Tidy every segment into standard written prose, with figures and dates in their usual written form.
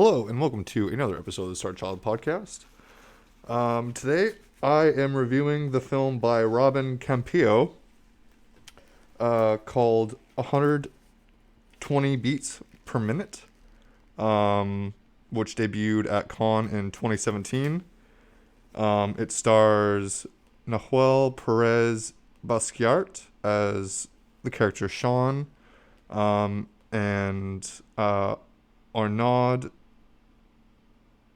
Hello, and welcome to another episode of the Starchild podcast. Today, I am reviewing the film by Robin Campillo called 120 Beats Per Minute, which debuted at Cannes in 2017. It stars Nahuel Perez Basquiat as the character Sean, and Arnaud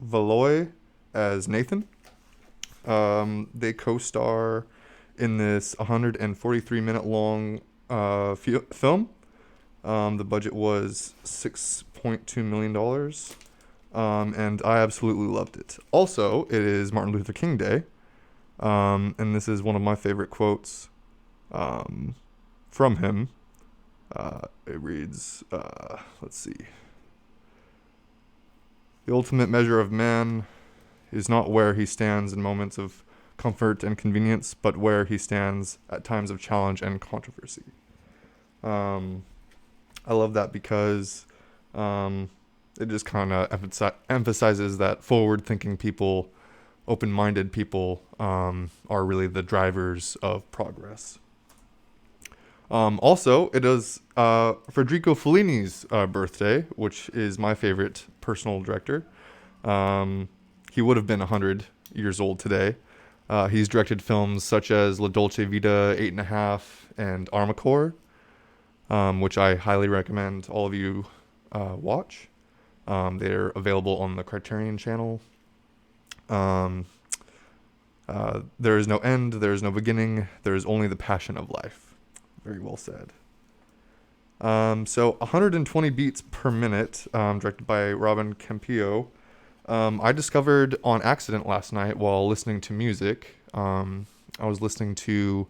Valois as Nathan. They co-star in this 143-minute long film. The budget was $6.2 million, and I absolutely loved it. Also, it is Martin Luther King Day, and this is one of my favorite quotes from him. It reads, let's see. The ultimate measure of man is not where he stands in moments of comfort and convenience, but where he stands at times of challenge and controversy. I love that because it just kind of emphasizes that forward-thinking people, open-minded people, are really the drivers of progress. Also, it is Federico Fellini's birthday, which is my favorite personal director. He would have been 100 years old today. He's directed films such as La Dolce Vita, 8.5, and Armacore, which I highly recommend all of you watch. They're available on the Criterion channel. There is no end, there is no beginning, there is only the passion of life. Very well said. So 120 beats per minute, directed by Robin Campillo. I discovered on accident last night while listening to music. I was listening to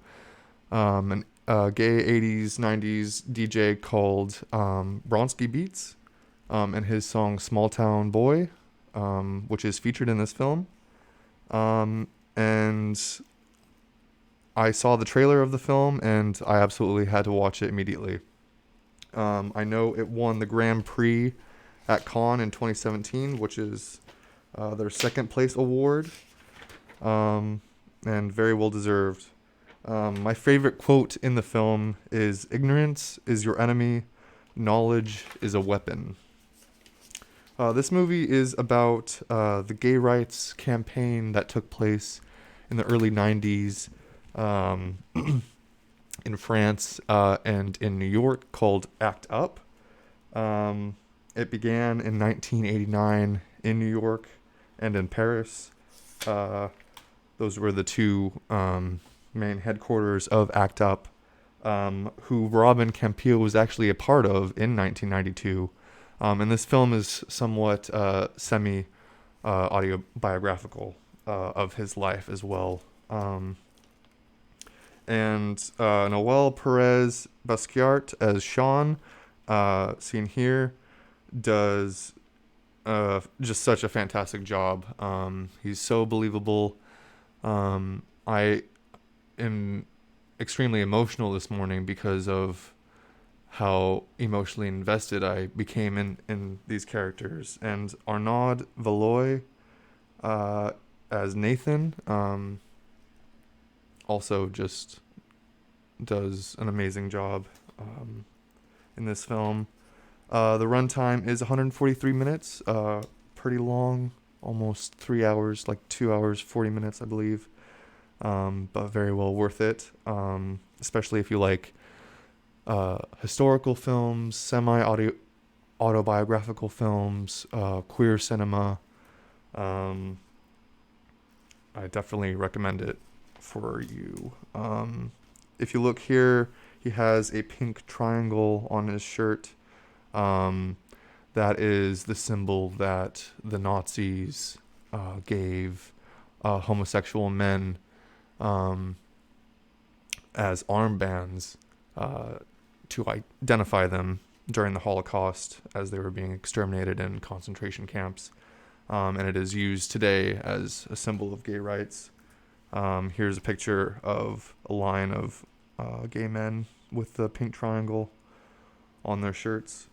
a gay 80s, 90s DJ called Bronski Beats, and his song Small Town Boy, which is featured in this film. And I saw the trailer of the film, and I absolutely had to watch it immediately. I know it won the Grand Prix at Cannes in 2017, which is their second place award, and very well deserved. My favorite quote in the film is, "Ignorance is your enemy, knowledge is a weapon." This movie is about the gay rights campaign that took place in the early 90s in France and in New York, called Act Up. It began in 1989 in New York and in Paris. Those were the two main headquarters of Act Up, who Robin Campillo was actually a part of in 1992. And this film is somewhat semi-autobiographical of his life as well. And Noel Perez Basquiat as Sean, seen here, does just such a fantastic job. He's so believable. I am extremely emotional this morning because of how emotionally invested I became in these characters. And Arnaud Valois as Nathan also just does an amazing job in this film. The runtime is 143 minutes, pretty long, almost 3 hours, like 2 hours, 40 minutes, I believe, but very well worth it, especially if you like historical films, autobiographical films, queer cinema. I definitely recommend it for you. If you look here, he has a pink triangle on his shirt. That is the symbol that the Nazis gave homosexual men as armbands to identify them during the Holocaust as they were being exterminated in concentration camps. And it is used today as a symbol of gay rights. Here's a picture of a line of gay men with the pink triangle on their shirts.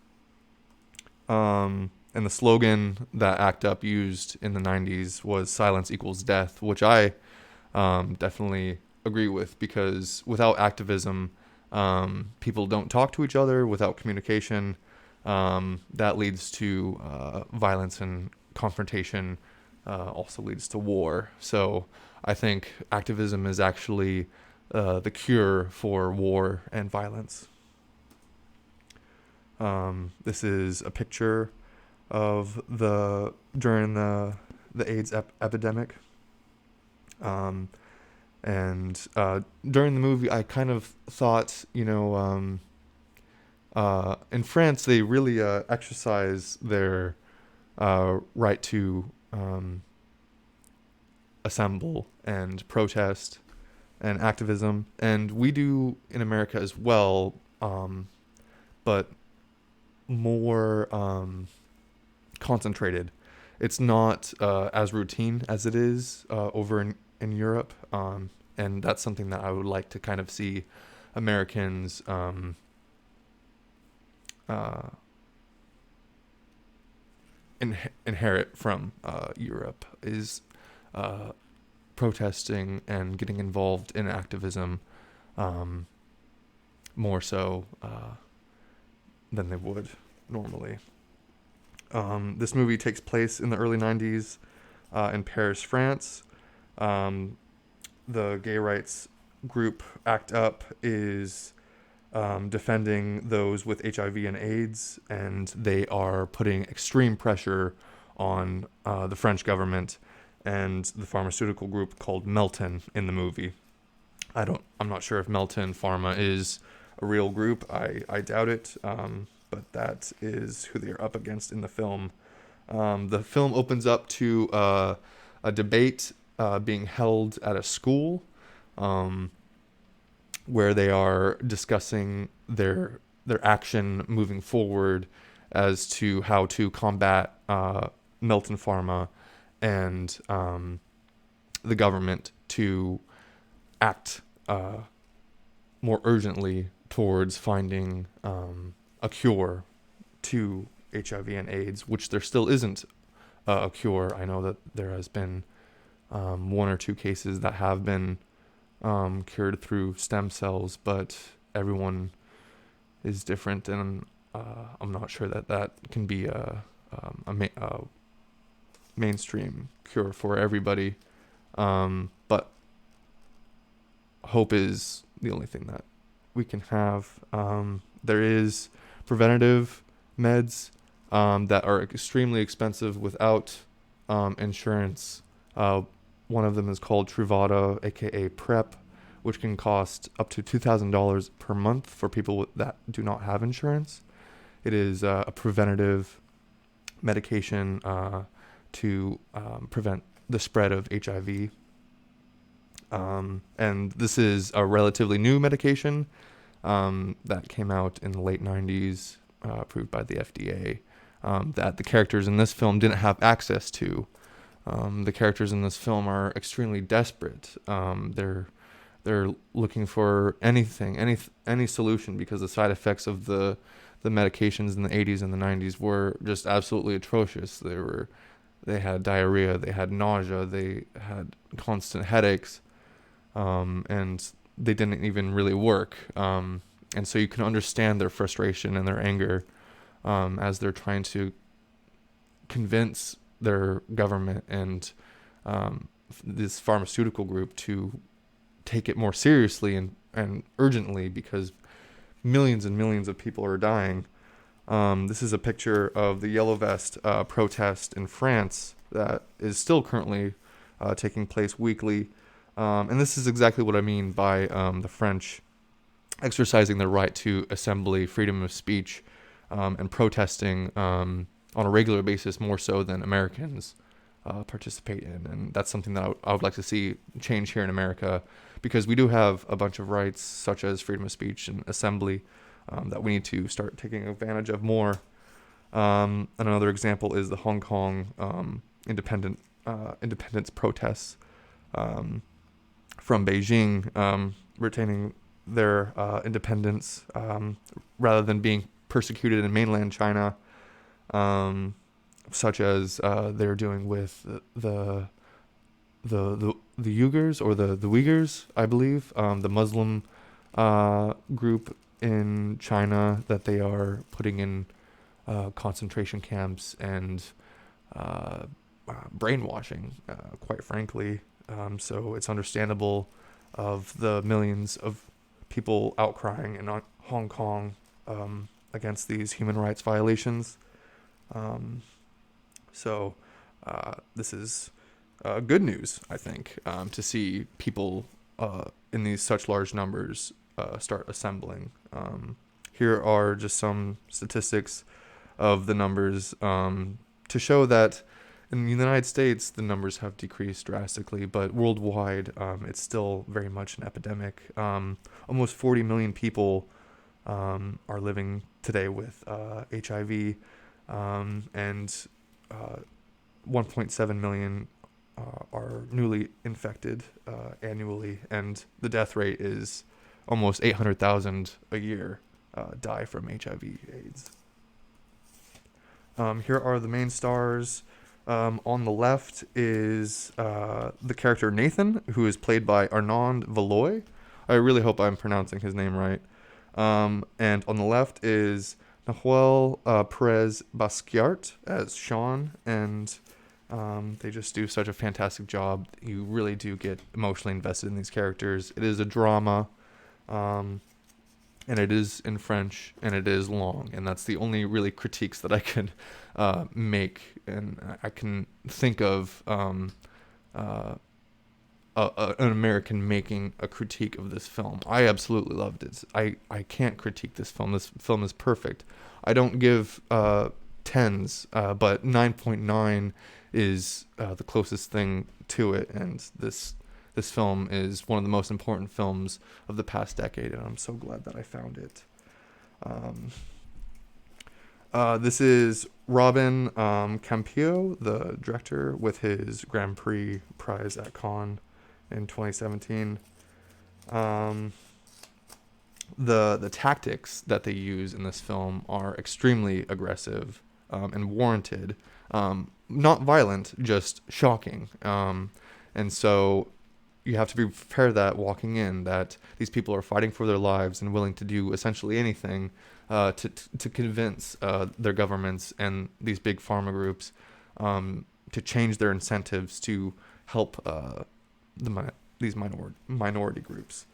and the slogan that ACT UP used in the 90s was "Silence equals death," which I definitely agree with, because without activism, people don't talk to each other. Without communication, that leads to violence, and confrontation also leads to war. So I think activism is actually the cure for war and violence. This is a picture of during the AIDS epidemic. Um, and during the movie, I kind of thought, in France, they really exercise their right to assemble and protest and activism, and we do in America as well, but more concentrated. It's not as routine as it is over in Europe, and that's something that I would like to kind of see Americans uh, inherit from Europe, is uh, protesting and getting involved in activism, um, more so than they would normally. This movie takes place in the early 90s in Paris, France. Um, the gay rights group ACT UP is defending those with HIV and AIDS, and they are putting extreme pressure on the French government and the pharmaceutical group called Melton in the movie. I'm not sure if Melton Pharma is a real group. I doubt it. But that is who they are up against in the film. The film opens up to a debate being held at a school, um, where they are discussing their action moving forward as to how to combat Melton Pharma and the government to act more urgently towards finding a cure to HIV and AIDS, which there still isn't a cure. I know that there has been one or two cases that have been cured through stem cells, but everyone is different, and I'm not sure that that can be a mainstream cure for everybody. But hope is the only thing that we can have. There is preventative meds that are extremely expensive without insurance. One of them is called Truvada, aka PrEP, which can cost up to $2,000 per month for people that do not have insurance. It is a preventative medication to prevent the spread of HIV. And this is a relatively new medication that came out in the late 90s, approved by the FDA, that the characters in this film didn't have access to. The characters in this film are extremely desperate. They're looking for anything, any solution, because the side effects of the medications in the 80s and the 90s were just absolutely atrocious. They had diarrhea, they had nausea, they had constant headaches, and they didn't even really work. And so you can understand their frustration and their anger as they're trying to convince their government and this pharmaceutical group to take it more seriously and urgently, because millions and millions of people are dying. This is a picture of the Yellow Vest protest in France that is still currently taking place weekly. And this is exactly what I mean by the French exercising their right to assembly, freedom of speech, and protesting on a regular basis, more so than Americans participate in. And that's something that I would like to see change here in America, because we do have a bunch of rights, such as freedom of speech and assembly, that we need to start taking advantage of more. And another example is the Hong Kong independence protests from Beijing, retaining their independence rather than being persecuted in mainland China. such as they're doing with the Uyghurs, or the Uyghurs, I believe, the Muslim group in China that they are putting in concentration camps and brainwashing, quite frankly. So it's understandable of the millions of people outcrying in Hong Kong against these human rights violations. Um, so this is good news, I think, to see people in these such large numbers start assembling. Here are just some statistics of the numbers to show that in the United States the numbers have decreased drastically, but worldwide it's still very much an epidemic. Almost 40 million people are living today with HIV, and 1.7 million are newly infected annually, and the death rate is almost 800,000 a year die from HIV/AIDS. Here are the main stars. On the left is the character Nathan, who is played by Arnaud Valois. I really hope I'm pronouncing his name right. And on the left is Nahuel Perez Basquiat as Sean, and they just do such a fantastic job. You really do get emotionally invested in these characters. It is a drama, and it is in French, and it is long, and that's the only really critiques that I can make, and I can think of an American making a critique of this film. I absolutely loved it. I can't critique this film. This film is perfect. I don't give tens, but 9.9 is the closest thing to it, and this film is one of the most important films of the past decade, and I'm so glad that I found it. This is Robin Campillo, the director, with his Grand Prix prize at Cannes in 2017. The tactics that they use in this film are extremely aggressive and warranted. Not violent, just shocking. And so you have to be prepared that walking in, that these people are fighting for their lives and willing to do essentially anything to convince their governments and these big pharma groups to change their incentives to help these minority groups.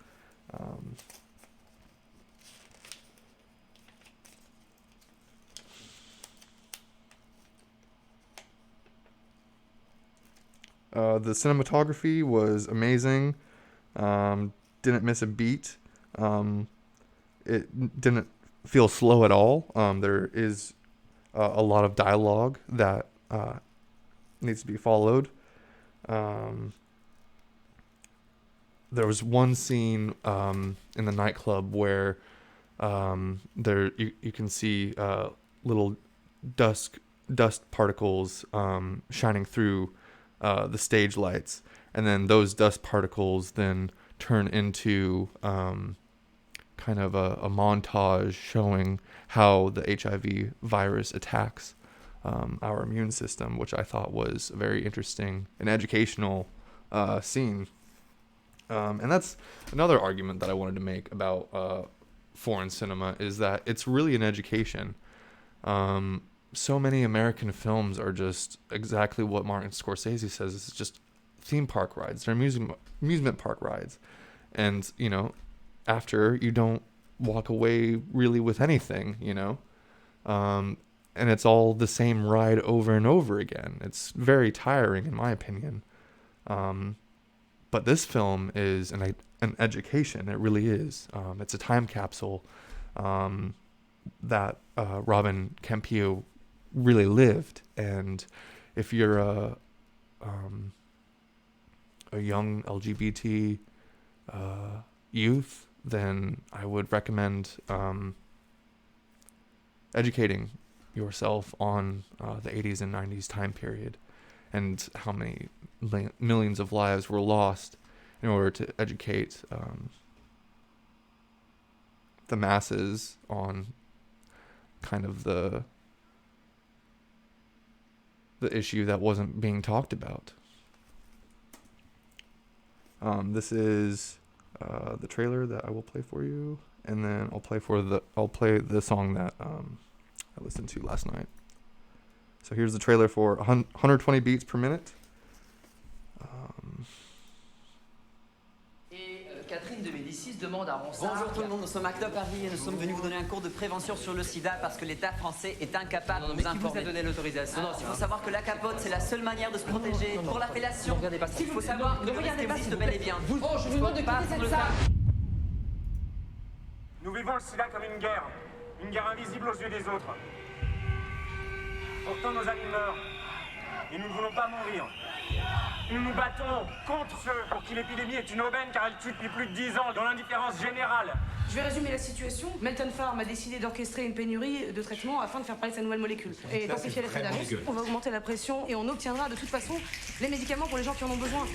The cinematography was amazing. Didn't miss a beat. It didn't feel slow at all. There is a lot of dialogue that needs to be followed. There was one scene in the nightclub where there you can see little dust particles shining through the stage lights, and then those dust particles then turn into kind of a montage showing how the HIV virus attacks our immune system, which I thought was a very interesting and educational scene. And that's another argument that I wanted to make about foreign cinema, is that it's really an education. So many American films are just exactly what Martin Scorsese says. It's just theme park rides. They're amusement park rides. And, after, you don't walk away really with anything, and it's all the same ride over and over again. It's very tiring, in my opinion. But this film is an education. It really is. It's a time capsule that Robin Campillo really lived. And if you're a young LGBT youth, then I would recommend educating yourself on the 80s and 90s time period, and how many millions of lives were lost in order to educate the masses on kind of the the issue that wasn't being talked about. This is the trailer that I will play for you, and then I'll play the song that I listened to last night. So here's the trailer for 120 beats per minute. Catherine de Médicis demande à Ronsard... Bonjour tout le monde, nous sommes Acte Paris et nous sommes venus vous donner un cours de prévention sur le sida parce que l'État français est incapable de nous informer. Qui vous a donné l'autorisation? Il faut savoir que la capote, c'est la seule manière de se protéger. Pour l'appellation, il faut savoir que le risque existe bel et bien. Je vous demande de quitter cette salle. Nous vivons le sida comme une guerre invisible aux yeux des autres. Pourtant nos amis meurent, et nous ne voulons pas mourir. Nous nous battons contre ceux pour qui l'épidémie est une aubaine car elle tue depuis plus de 10 ans dans l'indifférence générale. Je vais résumer la situation. Melton Pharma a décidé d'orchestrer une pénurie de traitements afin de faire parler de sa nouvelle molécule. Et d'amplifier l'effet d'annonce, on va augmenter la pression et on obtiendra de toute façon les médicaments pour les gens qui en ont besoin.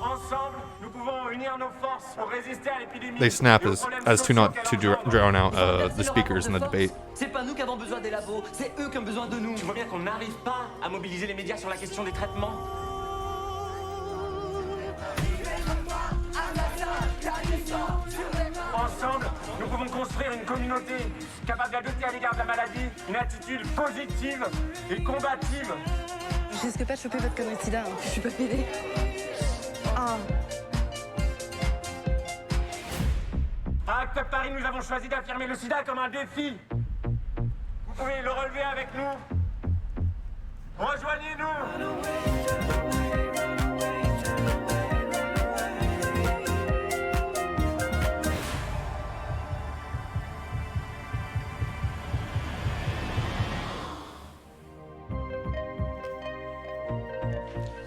Ensemble, nous pouvons unir nos forces pour résister à l'épidémie. They snap as to not to drown out the speakers in the debate. C'est pas nous qui avons besoin des labos, c'est eux qui ont besoin de nous. Tu vois bien qu'on n'arrive pas à mobiliser les médias sur la question des traitements. Ensemble, nous pouvons construire une communauté capable d'adopter à l'égard de la maladie une attitude positive et combative. Je risque pas de choper votre connerie de sida, je suis pas pédée. À Acte Paris, nous avons choisi d'affirmer le sida comme un défi. Vous pouvez le relever avec nous. Rejoignez-nous.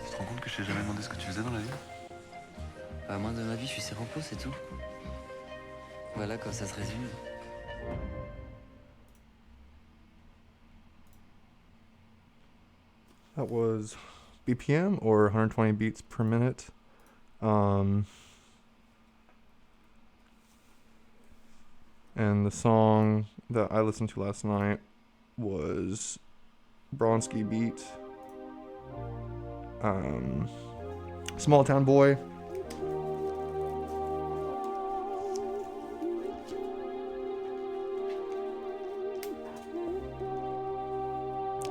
Tu te rends compte que je t'ai jamais demandé ce que tu faisais dans la vie? Bah, moi, de ma vie, je suis séropos, c'est tout. Voilà, quand ça se résume. That was BPM, or 120 beats per minute. And the song that I listened to last night was Bronski Beat, Small Town Boy.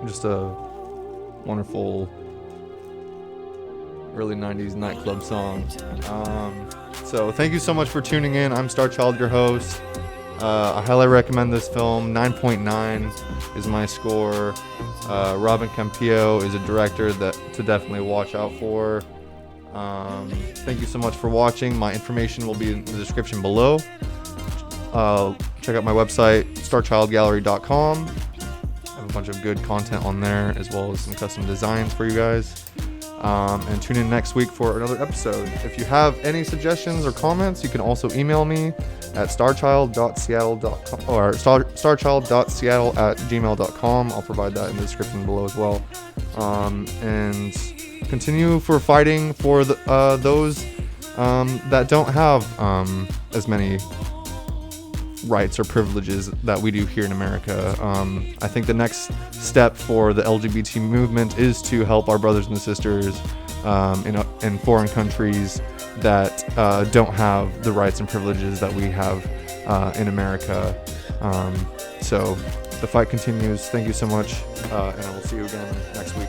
Just a wonderful early 90s nightclub song. So thank you so much for tuning in. I'm Starchild, your host. I highly recommend this film. 9.9 is my score. Robin Campillo is a director that to definitely watch out for. Thank you so much for watching. My information will be in the description below. Check out my website, starchildgallery.com. I have a bunch of good content on there, as well as some custom designs for you guys. And tune in next week for another episode. If you have any suggestions or comments, you can also email me at starchild.seattle.com or starchild.seattle@gmail.com. I'll provide that in the description below as well. And continue for fighting for those that don't have as many rights or privileges that we do here in America. I think the next step for the LGBT movement is to help our brothers and sisters in foreign countries that don't have the rights and privileges that we have in America. So the fight continues. Thank you so much, and I will see you again next week.